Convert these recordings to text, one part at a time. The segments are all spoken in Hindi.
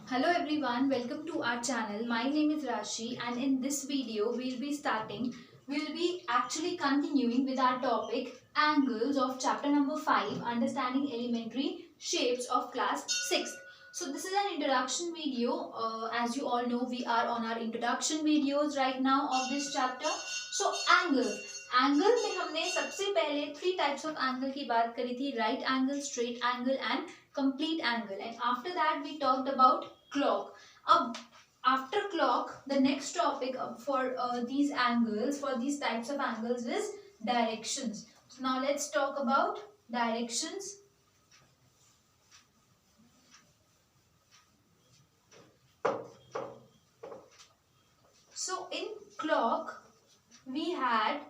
Hello everyone, welcome to our channel. My name is Rashi and in this video we'll be actually continuing with our topic angles of chapter number 5, understanding elementary shapes of class 6th. So this is an introduction video. As you all know, we are on our introduction videos right now of this chapter. So angle में हमने सबसे पहले 3 टाइप्स ऑफ एंगल की बात करी थी, right angle, straight angle and complete angle. And after that we talked about clock. After clock, the next topic for these angles, for these types of angles is directions. So now let's talk about directions. So in clock, we had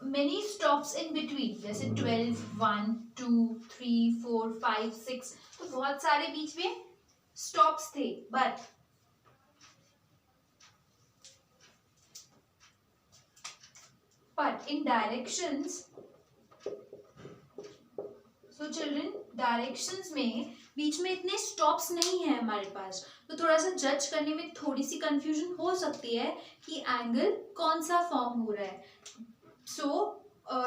many stops in between, जैसे 12, 1, 2, 3, 4, 5, 6. तो बहुत सारे बीच में stops थे, but in directions, so children, directions में बीच में इतने stops नहीं है हमारे पास, तो थोड़ा सा जज करने में थोड़ी सी कंफ्यूजन हो सकती है कि एंगल कौन सा फॉर्म हो रहा है. So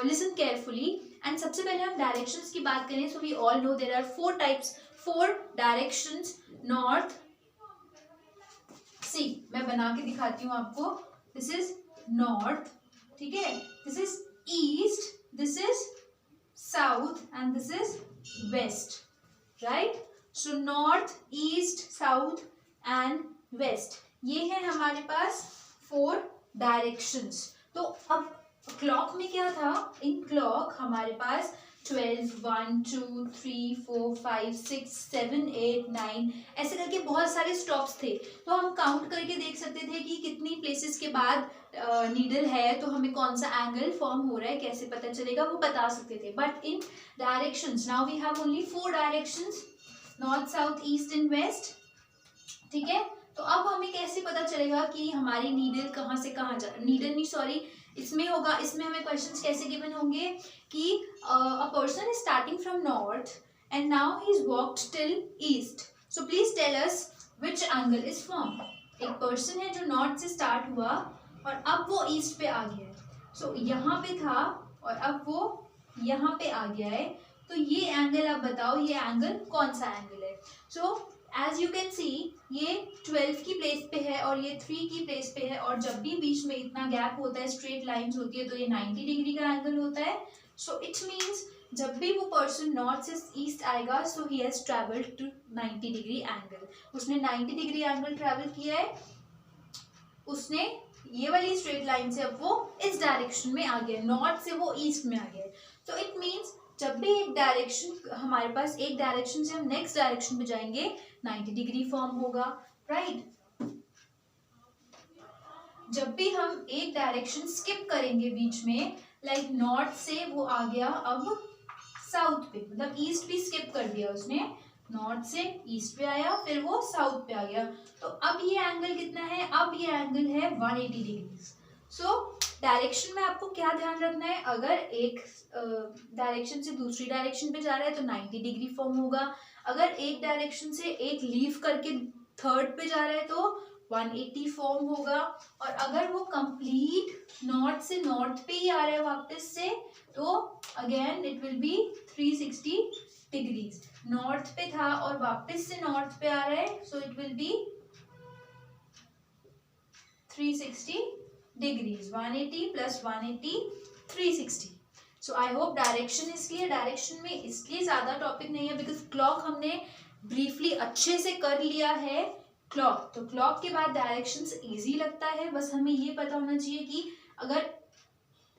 listen carefully. एंड सबसे पहले हम डायरेक्शंस की बात करें. So we all know there are 4 directions. North, सी मैं बना के दिखाती हूँ आपको. दिस इज नॉर्थ, ठीक है. This is east, this is south and this is west, right. So north, east, south and west, ये है हमारे पास 4 डायरेक्शंस. तो अब क्लॉक में क्या था? इन क्लॉक हमारे पास 12, 1, 2, 3, 4, 5, 6, 7, 8, 9 ऐसे करके बहुत सारे स्टॉप्स थे. तो हम काउंट करके देख सकते थे कि कितनी प्लेसेस के बाद नीडल है, तो हमें कौन सा एंगल फॉर्म हो रहा है कैसे पता चलेगा, वो बता सकते थे. But in directions now we have only 4 directions, north, south, east and west, ठीक है. तो अब हमें कैसे पता चलेगा कि हमारी नीडल कहाँ से कहाँ जा, नीडल नहीं सॉरी, इसमें होगा, इसमें हमें क्वेश्चंस कैसे गिवन होंगे कि a person is starting from north and now he is walked till east. So please tell us which angle is form. एक पर्सन है जो नॉर्थ से स्टार्ट हुआ और अब वो ईस्ट पे आ गया है. सो यहाँ पे था और अब वो यहाँ पे आ गया है. तो ये एंगल आप बताओ, ये एंगल कौन सा एंगल है? So as you can see, ये 12 की प्लेस पे है और ये 3 की प्लेस पे है. और जब भी बीच में इतना गैप होता है, स्ट्रेट लाइंस होती है, तो ये 90 डिग्री का एंगल होता है. सो इट मीन्स जब भी वो पर्सन नॉर्थ से ईस्ट आएगा, so he has travelled to 90 degree angle. उसने 90 डिग्री एंगल ट्रेवल किया है, उसने ये वाली स्ट्रेट लाइन से अब वो इस डायरेक्शन में आ गया, नॉर्थ से वो ईस्ट में आ गया. तो इट मीन्स जब भी एक डायरेक्शन हमारे पास, एक डायरेक्शन से हम नेक्स्ट डायरेक्शन पे जाएंगे, 90 डिग्री फॉर्म होगा, राइट. जब भी हम एक डायरेक्शन स्किप करेंगे बीच में, लाइक नॉर्थ से वो आ गया अब साउथ पे, मतलब ईस्ट भी स्किप कर दिया उसने, नॉर्थ से ईस्ट पे आया, फिर वो साउथ पे आ गया. तो अब ये एंगल कितना है? अब ये एंगल है 180 डिग्री. सो डायरेक्शन में आपको क्या ध्यान रखना है? अगर एक डायरेक्शन से दूसरी डायरेक्शन पे जा रहा है तो 90 डिग्री फॉर्म होगा. अगर एक डायरेक्शन से एक लीव करके थर्ड पे जा रहा है तो 180 फॉर्म होगा. और अगर वो कंप्लीट नॉर्थ से नॉर्थ पे ही आ रहा है वापस से, तो again it will be 360 degrees. North पे था और वापस से नॉर्थ पे आ रहा है, so it will be 360 degrees. 180 plus 180, 360. So I hope direction is clear. Direction में इसलिए ज्यादा टॉपिक नहीं है बिकॉज क्लॉक हमने ब्रीफली अच्छे से कर लिया है. क्लॉक, तो क्लॉक के बाद डायरेक्शंस इजी लगता है. बस हमें ये पता होना चाहिए कि अगर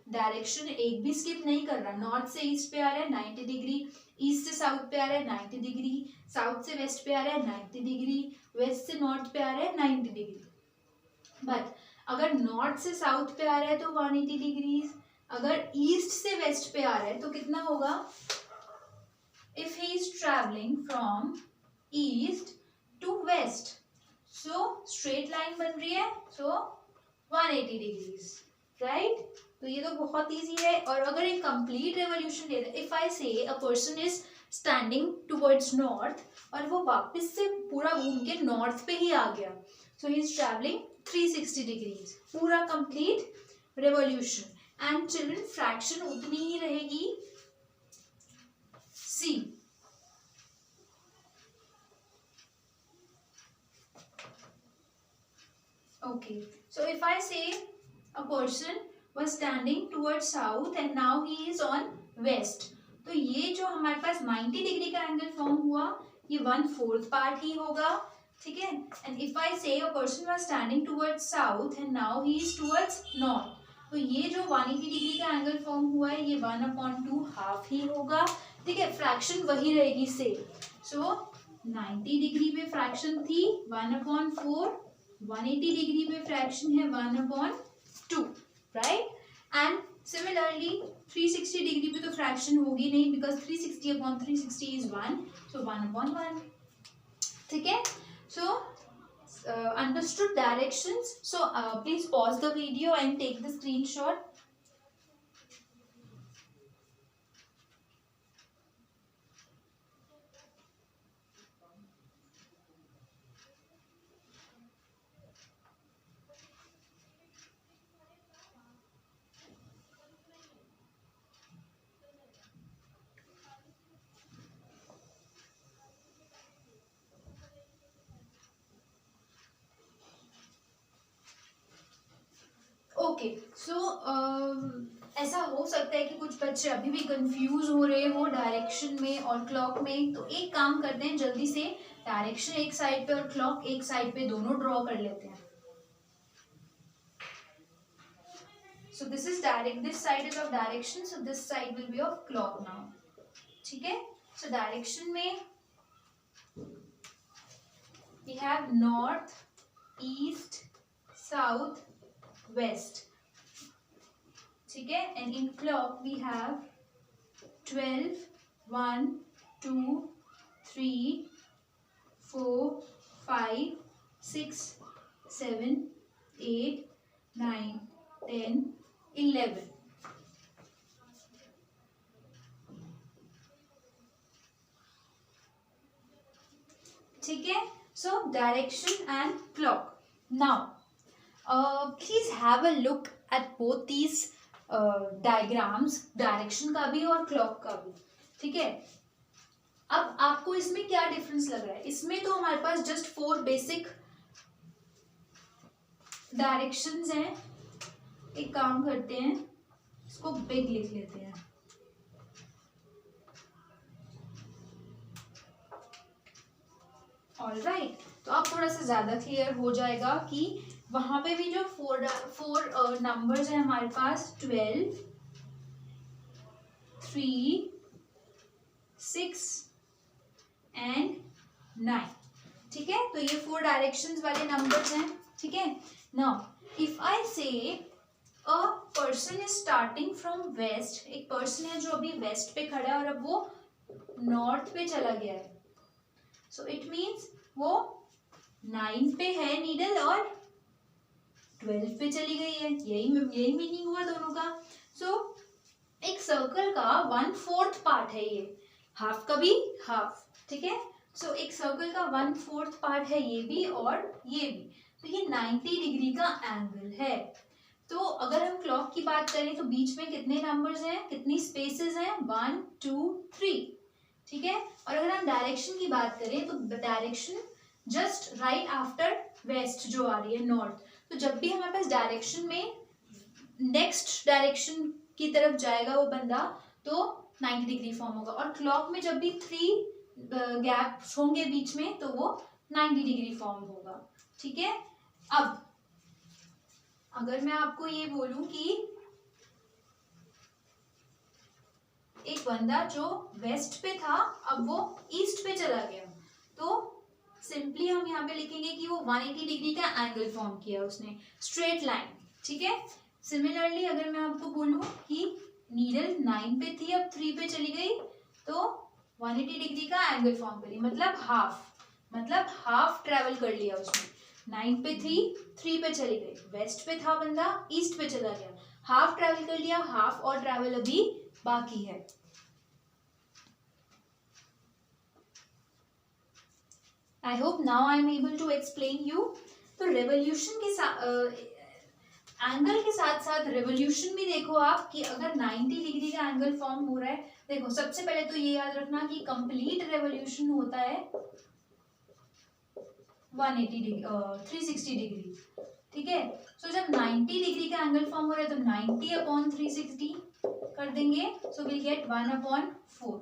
डायरेक्शन एक भी स्किप नहीं कर रहा, नॉर्थ से ईस्ट पे आ रहा है 90 डिग्री, ईस्ट से साउथ पे आ रहा है 90 डिग्री, साउथ से वेस्ट पे आ रहा है 90 डिग्री, वेस्ट से नॉर्थ पे आ रहा है 90 डिग्री. बट अगर नॉर्थ से साउथ पे आ रहा है तो 180 डिग्री. अगर ईस्ट से वेस्ट पे आ रहा है तो कितना होगा? If he is travelling from east to west, so straight line बन रही है, सो 180 डिग्रीज, राइट. तो ये तो बहुत इजी है. और अगर एक कंप्लीट रेवोल्यूशन ले रहे, if I say a person is standing towards north, और वो वापस से पूरा घूम के नॉर्थ पे ही आ गया. सो ही इज ट्रैवलिंग 360 डिग्रीज, पूरा complete revolution. And children fraction उतनी ही रहेगी सी. Okay, so if I say a person was standing towards south and now he is on west, तो ये जो हमारे पास 90 डिग्री का एंगल फॉर्म हुआ ये 1/4 पार्ट ही होगा. ठीक है. And if I say a person was standing towards south and now he is towards north, तो ये जो 180 डिग्री का एंगल फॉर्म हुआ है ये 1/2 हाफ ही होगा. ठीक है. फ्रैक्शन वही रहेगी सेम. सो 90 डिग्री पे फ्रैक्शन थी 1/4, 180 डिग्री पे फ्रैक्शन है 1/2, राइट. एंड सिमिलरली 360 डिग्री पे तो फ्रैक्शन होगी नहीं, बिकॉज 360/360 इज 1, सो 1/1. ठीक है. सो understood directions. So please pause the video and take the screenshot. Okay. So ऐसा हो सकता है कि कुछ बच्चे अभी भी कंफ्यूज हो रहे हो डायरेक्शन में और क्लॉक में. तो एक काम करते हैं, जल्दी से डायरेक्शन एक साइड पे और क्लॉक एक साइड पे दोनों ड्रॉ कर लेते हैं. So this is direct, this side is of direction, so this side will be of clock now. ठीक है. सो डायरेक्शन में we have north, east, south, west. ठीक है. and in clock we have 12, 1, 2, 3, 4, 5, 6, 7, 8, 9, 10, 11. ठीक है. so direction and clock. now please have a look at both these diagrams, direction का भी और क्लॉक का भी. ठीक है. अब आपको इसमें क्या डिफरेंस लग रहा है? इसमें तो हमारे पास जस्ट 4 बेसिक डायरेक्शंस हैं. एक काम करते हैं, इसको बिग लिख लेते हैं. ऑलराइट. तो अब थोड़ा सा ज्यादा क्लियर हो जाएगा कि वहां पे भी जो 4 नंबर्स हैं हमारे पास 12, 3, 6 एंड 9. ठीक है. तो ये 4 डायरेक्शंस वाले नंबर्स हैं. ठीक है. Now if I say a person is starting from west, एक पर्सन है जो अभी वेस्ट पे खड़ा है और अब वो नॉर्थ पे चला गया है. सो इट मीन्स वो 9 पे है नीडल और 12 पे चली गई है. यही मीनिंग हुआ दोनों का. सो एक सर्कल का 1/4 पार्ट है ये, हाफ का भी हाफ. ठीक है. सो एक सर्कल का 1/4 पार्ट है ये भी और ये भी. तो ये 90 डिग्री का एंगल है. तो अगर हम क्लॉक की बात करें तो बीच में कितने नंबर्स हैं, कितनी स्पेसेस हैं? 1, 2, 3. ठीक है. और अगर हम डायरेक्शन की बात करें तो direction just right after west जो आ रही है नॉर्थ. तो जब भी हमारे पास डायरेक्शन में नेक्स्ट डायरेक्शन की तरफ जाएगा वो बंदा तो 90 डिग्री फॉर्म होगा. और क्लॉक में जब भी 3 गैप्स होंगे बीच में तो वो 90 डिग्री फॉर्म होगा. ठीक है. अब अगर मैं आपको ये बोलूं कि एक बंदा जो वेस्ट पे था अब वो ईस्ट पे चला गया, तो सिंपली हम यहाँ पे लिखेंगे कि वो 180 डिग्री का एंगल फॉर्म किया उसने, स्ट्रेट लाइन. ठीक है. सिमिलरली अगर मैं आपको बोलूं कि नीडल 9 पे थी अब 3 पे चली गई तो 180 डिग्री का एंगल फॉर्म करी, मतलब हाफ ट्रेवल कर लिया उसने. 9 पे थी 3 पे चली गई, वेस्ट पे था बंदा ईस्ट पे चला गया, हाफ ट्रेवल कर लिया, हाफ और ट्रेवल अभी बाकी है. I hope now I am able to explain you. तो रेवोल्यूशन के साथ एंगल के साथ साथ रेवोल्यूशन भी देखो आप कि अगर 90 डिग्री का एंगल फॉर्म हो रहा है, देखो सबसे पहले तो ये याद रखना कि कंप्लीट रेवोल्यूशन होता है 180 डिग्री 360 डिग्री, ठीक है। सो जब 90 डिग्री का एंगल फॉर्म हो रहा है तो 90 अपॉन 360 कर देंगे, सो विल गेट 1/4।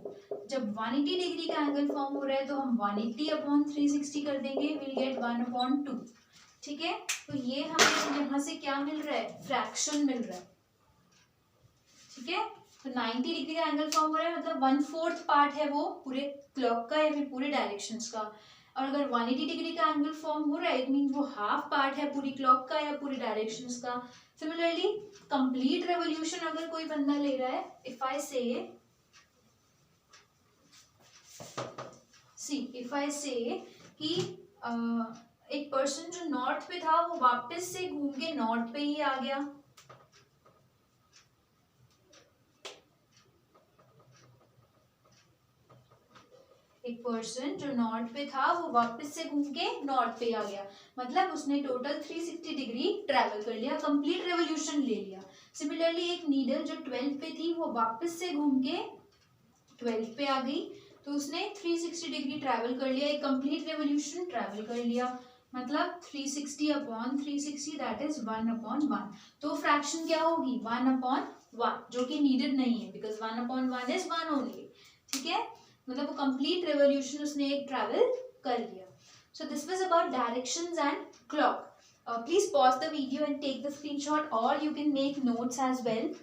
जब 180 डिग्री का एंगल फॉर्म हो रहा है तो हम 180 अपॉन 360 कर देंगे, विल गेट 1/2, ठीक है। तो ये हमें यहाँ से क्या मिल रहा है, फ्रैक्शन मिल रहा है, ठीक है। तो 90 डिग्री का एंगल फॉर्म हो रहा है मतलब 1/4 पार्ट है वो पूरे क्लॉक का या फिर पूरे डायरेक्शंस का। और अगर 180 डिग्री का एंगल फॉर्म हो रहा है इट मीन वो हाफ पार्ट है पूरी क्लॉक का या पूरी डायरेक्शंस का। सिमिलरली कंप्लीट रेवोल्यूशन अगर कोई बंदा ले रहा है, इफ आई से कि एक पर्सन जो नॉर्थ पे था वो वापस से घूम के नॉर्थ पे ही आ गया, एक पर्सन जो नॉर्थ पे था वो वापस से घूम के नॉर्थ पे आ गया, मतलब उसने टोटल 360 डिग्री ट्रैवल कर लिया, कंप्लीट रेवोल्यूशन ले लिया। सिमिलरली एक नीडल जो 12 पे थी वो वापस से घूम के 12 पे आ गई, तो उसने 360 डिग्री ट्रैवल कर लिया, एक कंप्लीट रेवोल्यूशन ट्रैवल कर लिया, मतलब 360 अपॉन 360 दैट इज 1/1। तो फ्रैक्शन क्या होगी 1/1, जो कि नीडेड नहीं है बिकॉज 1/1 इज 1 ओनली, ठीक है। मतलब वो कंप्लीट रेवोल्यूशन उसने एक ट्रैवल कर लिया। So this was about directions and clock. Please pause the video and take the screenshot और you can make notes as well.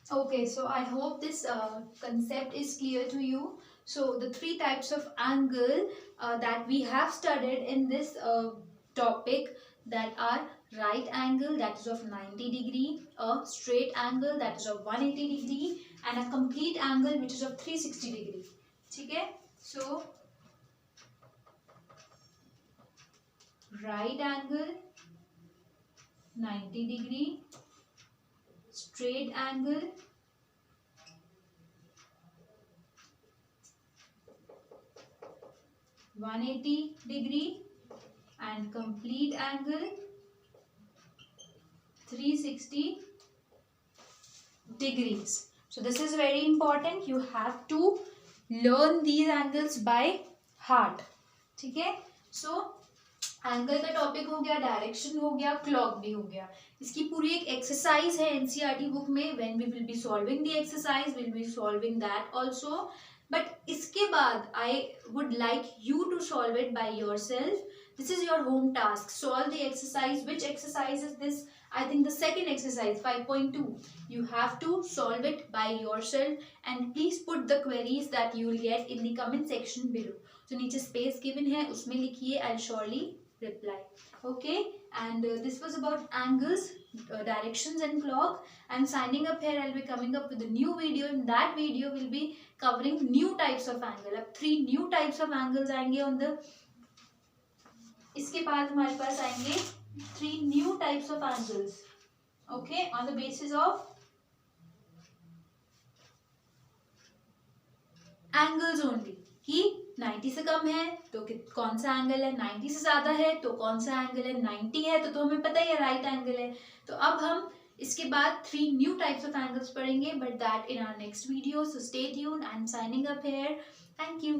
Okay, so I hope this concept is clear to you. So the three types of angle that we have studied in this topic, that are right angle that is of 90 degree, a straight angle that is of 180 degree, and a complete angle which is of 360 degree. Okay, so right angle 90 degree, straight angle 180 degree, and complete angle 360 degrees. So this is very important. You have to learn these angles by heart. ठीक है. So एंगल का टॉपिक हो गया, डायरेक्शन हो गया, क्लॉक भी हो गया. इसकी पूरी एक एक्सरसाइज है एनसीईआरटी बुक में. When we will be solving the exercise will be solving that also. But इसके बाद I would like you to solve it by yourself. This is your home task. Solve the exercise. Which exercise is this? I think the second exercise 5.2. You have to solve it by yourself and please put the queries that you will get in the comment section below. So नीचे space given है उसमें लिखिए. I'll surely reply. Okay, and this was about angles, directions and clock. I'm signing up here. I'll be coming up with a new video. In that video we'll be covering new types of angle. अब 3 new types of angles आएंगे on the. इसके बाद हमारे पास आएंगे 3 new types of angles. Okay, on the basis of angles only. कि 90 से कम है तो कौन सा एंगल है, 90 से ज्यादा है तो कौन सा एंगल है, 90 है तो हमें पता ही है राइट एंगल है. तो अब हम इसके बाद 3 न्यू टाइप्स ऑफ एंगल्स पढ़ेंगे, but that in our next video. So stay tuned. I am signing up here. Thank you.